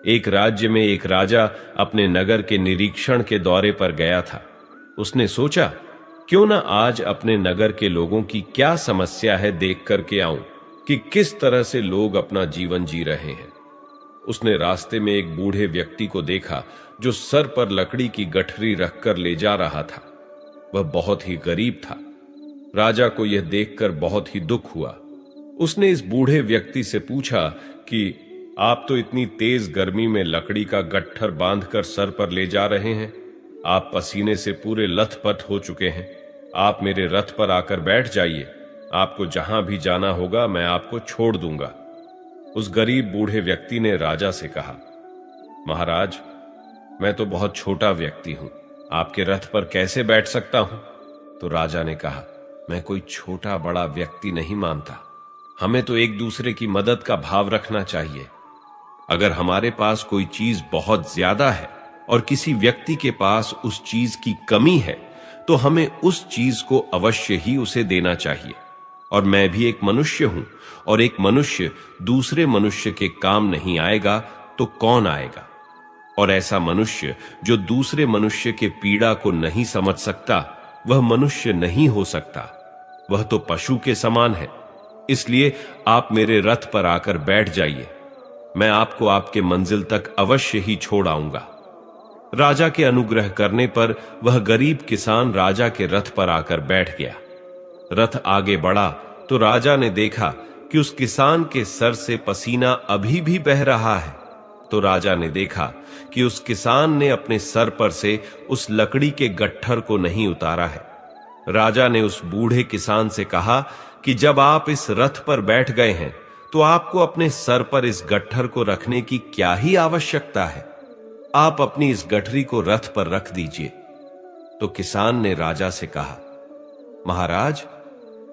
एक राज्य में एक राजा अपने नगर के निरीक्षण के दौरे पर गया था। उसने सोचा, क्यों ना आज अपने नगर के लोगों की क्या समस्या है देख करके आऊं कि किस तरह से लोग अपना जीवन जी रहे हैं। उसने रास्ते में एक बूढ़े व्यक्ति को देखा जो सर पर लकड़ी की गठरी रखकर ले जा रहा था। वह बहुत ही गरीब था। राजा को यह देखकर बहुत ही दुख हुआ। उसने इस बूढ़े व्यक्ति से पूछा कि आप तो इतनी तेज गर्मी में लकड़ी का गट्ठर बांधकर सर पर ले जा रहे हैं। आप पसीने से पूरे लथपथ हो चुके हैं। आप मेरे रथ पर आकर बैठ जाइए। आपको जहां भी जाना होगा मैं आपको छोड़ दूंगा। उस गरीब बूढ़े व्यक्ति ने राजा से कहा, महाराज, मैं तो बहुत छोटा व्यक्ति हूं, आपके रथ पर कैसे बैठ सकता हूं? तो राजा ने कहा, मैं कोई छोटा बड़ा व्यक्ति नहीं मानता। हमें तो एक दूसरे की मदद का भाव रखना चाहिए। अगर हमारे पास कोई चीज बहुत ज्यादा है और किसी व्यक्ति के पास उस चीज की कमी है, तो हमें उस चीज को अवश्य ही उसे देना चाहिए। और मैं भी एक मनुष्य हूं, और एक मनुष्य दूसरे मनुष्य के काम नहीं आएगा तो कौन आएगा? और ऐसा मनुष्य जो दूसरे मनुष्य के पीड़ा को नहीं समझ सकता, वह मनुष्य नहीं हो सकता। वह तो पशु के समान है। इसलिए आप मेरे रथ पर आकर बैठ जाइए। मैं आपको आपके मंजिल तक अवश्य ही छोड़ आऊंगा। राजा के अनुग्रह करने पर वह गरीब किसान राजा के रथ पर आकर बैठ गया। रथ आगे बढ़ा तो राजा ने देखा कि उस किसान के सर से पसीना अभी भी बह रहा है। तो राजा ने देखा कि उस किसान ने अपने सर पर से उस लकड़ी के गट्ठर को नहीं उतारा है। राजा ने उस बूढ़े किसान से कहा कि जब आप इस रथ पर बैठ गए हैं तो आपको अपने सर पर इस गट्ठर को रखने की क्या ही आवश्यकता है? आप अपनी इस गठरी को रथ पर रख दीजिए। तो किसान ने राजा से कहा, महाराज,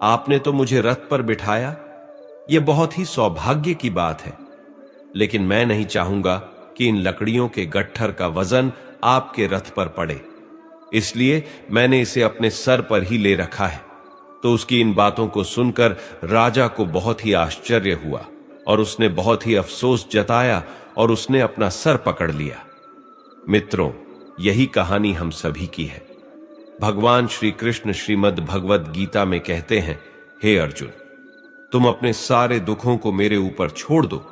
आपने तो मुझे रथ पर बिठाया, यह बहुत ही सौभाग्य की बात है, लेकिन मैं नहीं चाहूंगा कि इन लकड़ियों के गट्ठर का वजन आपके रथ पर पड़े, इसलिए मैंने इसे अपने सर पर ही ले रखा है। तो उसकी इन बातों को सुनकर राजा को बहुत ही आश्चर्य हुआ और उसने बहुत ही अफसोस जताया और उसने अपना सर पकड़ लिया। मित्रों, यही कहानी हम सभी की है। भगवान श्री कृष्ण श्रीमद् भगवद गीता में कहते हैं, हे अर्जुन, तुम अपने सारे दुखों को मेरे ऊपर छोड़ दो।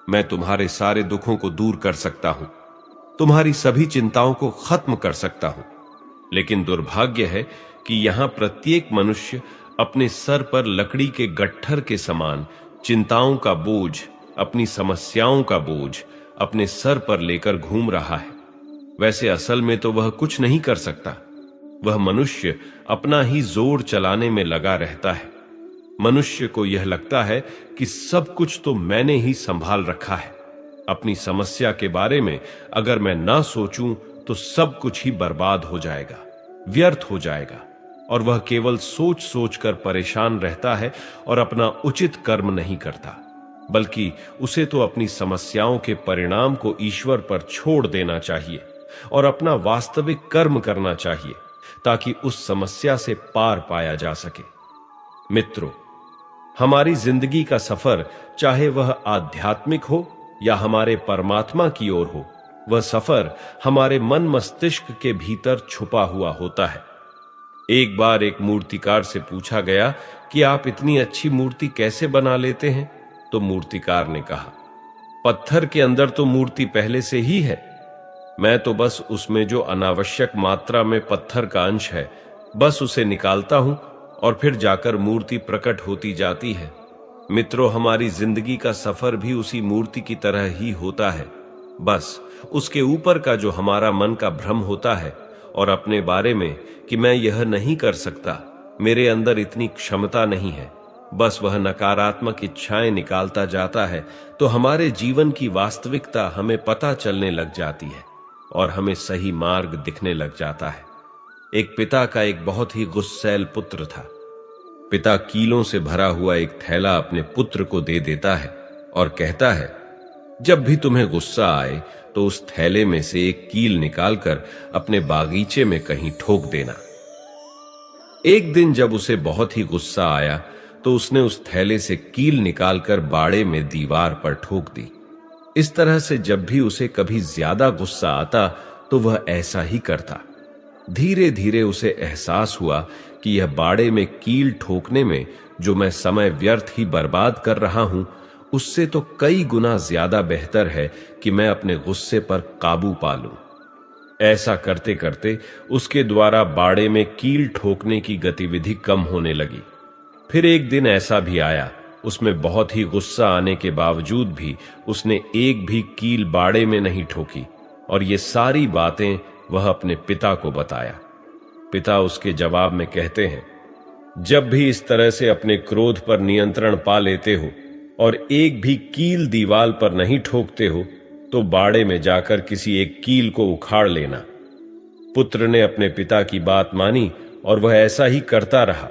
मैं तुम्हारे सारे दुखों को दूर कर सकता हूं, तुम्हारी सभी चिंताओं को खत्म कर सकता हूं। लेकिन दुर्भाग्य है कि यहां प्रत्येक मनुष्य अपने सर पर लकड़ी के गट्ठर के समान चिंताओं का बोझ, अपनी समस्याओं का बोझ अपने सर पर लेकर घूम रहा है। वैसे असल में तो वह कुछ नहीं कर सकता। वह मनुष्य अपना ही जोर चलाने में लगा रहता है। मनुष्य को यह लगता है कि सब कुछ तो मैंने ही संभाल रखा है। अपनी समस्या के बारे में अगर मैं ना सोचूं तो सब कुछ ही बर्बाद हो जाएगा, व्यर्थ हो जाएगा, और वह केवल सोच सोच कर परेशान रहता है और अपना उचित कर्म नहीं करता, बल्कि उसे तो अपनी समस्याओं के परिणाम को ईश्वर पर छोड़ देना चाहिए और अपना वास्तविक कर्म करना चाहिए, ताकि उस समस्या से पार पाया जा सके। मित्रों, हमारी जिंदगी का सफर, चाहे वह आध्यात्मिक हो या हमारे परमात्मा की ओर हो, वह सफर हमारे मन मस्तिष्क के भीतर छुपा हुआ होता है। एक बार एक मूर्तिकार से पूछा गया कि आप इतनी अच्छी मूर्ति कैसे बना लेते हैं? तो मूर्तिकार ने कहा, पत्थर के अंदर तो मूर्ति पहले से ही है, मैं तो बस उसमें जो अनावश्यक मात्रा में पत्थर का अंश है, बस उसे निकालता हूं और फिर जाकर मूर्ति प्रकट होती जाती है। मित्रों, हमारी जिंदगी का सफर भी उसी मूर्ति की तरह ही होता है। बस उसके ऊपर का जो हमारा मन का भ्रम होता है और अपने बारे में कि मैं यह नहीं कर सकता, मेरे अंदर इतनी क्षमता नहीं है, बस वह नकारात्मक इच्छाएं निकालता जाता है, तो हमारे जीवन की वास्तविकता हमें पता चलने लग जाती है और हमें सही मार्ग दिखने लग जाता है। एक पिता का एक बहुत ही गुस्सैल पुत्र था। पिता कीलों से भरा हुआ एक थैला अपने पुत्र को दे देता है और कहता है, जब भी तुम्हें गुस्सा आए तो उस थैले में से एक कील निकालकर अपने बागीचे में कहीं ठोक देना। एक दिन जब उसे बहुत ही गुस्सा आया तो उसने उस थैले से कील निकालकर बाड़े में दीवार पर ठोक दी। इस तरह से जब भी उसे कभी ज्यादा गुस्सा आता तो वह ऐसा ही करता। धीरे धीरे उसे एहसास हुआ कि यह बाड़े में कील ठोकने में जो मैं समय व्यर्थ ही बर्बाद कर रहा हूं, उससे तो कई गुना ज्यादा बेहतर है कि मैं अपने गुस्से पर काबू पा लूं। ऐसा करते करते उसके द्वारा बाड़े में कील ठोकने की गतिविधि कम होने लगी। फिर एक दिन ऐसा भी आया, उसमें बहुत ही गुस्सा आने के बावजूद भी उसने एक भी कील बाड़े में नहीं ठोकी, और ये सारी बातें वह अपने पिता को बताया। पिता उसके जवाब में कहते हैं, जब भी इस तरह से अपने क्रोध पर नियंत्रण पा लेते हो और एक भी कील दीवार पर नहीं ठोकते हो, तो बाड़े में जाकर किसी एक कील को उखाड़ लेना। पुत्र ने अपने पिता की बात मानी और वह ऐसा ही करता रहा।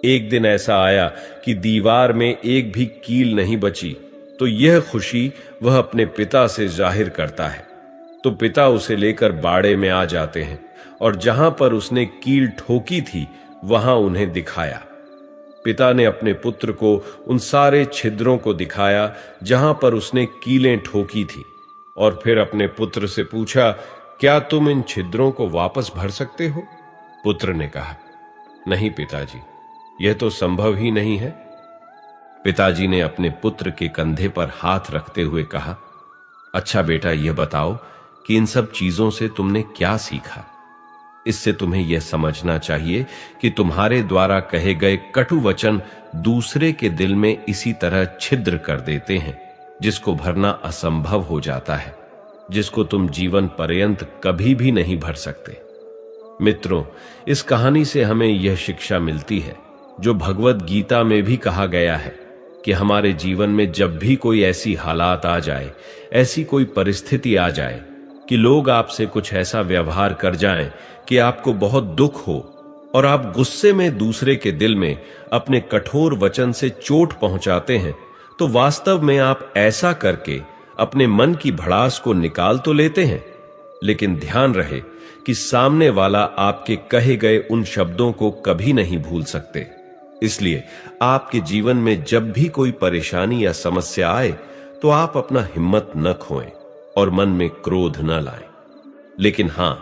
एक दिन ऐसा आया कि दीवार में एक भी कील नहीं बची, तो यह खुशी वह अपने पिता से जाहिर करता है। तो पिता उसे लेकर बाड़े में आ जाते हैं और जहां पर उसने कील ठोकी थी वहां उन्हें दिखाया। पिता ने अपने पुत्र को उन सारे छिद्रों को दिखाया जहां पर उसने कीलें ठोकी थी, और फिर अपने पुत्र से पूछा, क्या तुम इन छिद्रों को वापस भर सकते हो? पुत्र ने कहा, नहीं पिताजी, यह तो संभव ही नहीं है। पिताजी ने अपने पुत्र के कंधे पर हाथ रखते हुए कहा, अच्छा बेटा, यह बताओ कि इन सब चीजों से तुमने क्या सीखा? इससे तुम्हें यह समझना चाहिए कि तुम्हारे द्वारा कहे गए कटु वचन दूसरे के दिल में इसी तरह छिद्र कर देते हैं, जिसको भरना असंभव हो जाता है, जिसको तुम जीवन पर्यंत कभी भी नहीं भर सकते। मित्रों, इस कहानी से हमें यह शिक्षा मिलती है जो भगवत गीता में भी कहा गया है कि हमारे जीवन में जब भी कोई ऐसी हालात आ जाए, ऐसी कोई परिस्थिति आ जाए कि लोग आपसे कुछ ऐसा व्यवहार कर जाएं कि आपको बहुत दुख हो और आप गुस्से में दूसरे के दिल में अपने कठोर वचन से चोट पहुंचाते हैं, तो वास्तव में आप ऐसा करके अपने मन की भड़ास को निकाल तो लेते हैं, लेकिन ध्यान रहे कि सामने वाला आपके कहे गए उन शब्दों को कभी नहीं भूल सकते। इसलिए आपके जीवन में जब भी कोई परेशानी या समस्या आए तो आप अपना हिम्मत न खोएं और मन में क्रोध न लाएं, लेकिन हां,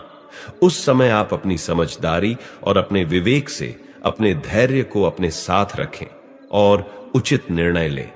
उस समय आप अपनी समझदारी और अपने विवेक से अपने धैर्य को अपने साथ रखें और उचित निर्णय लें।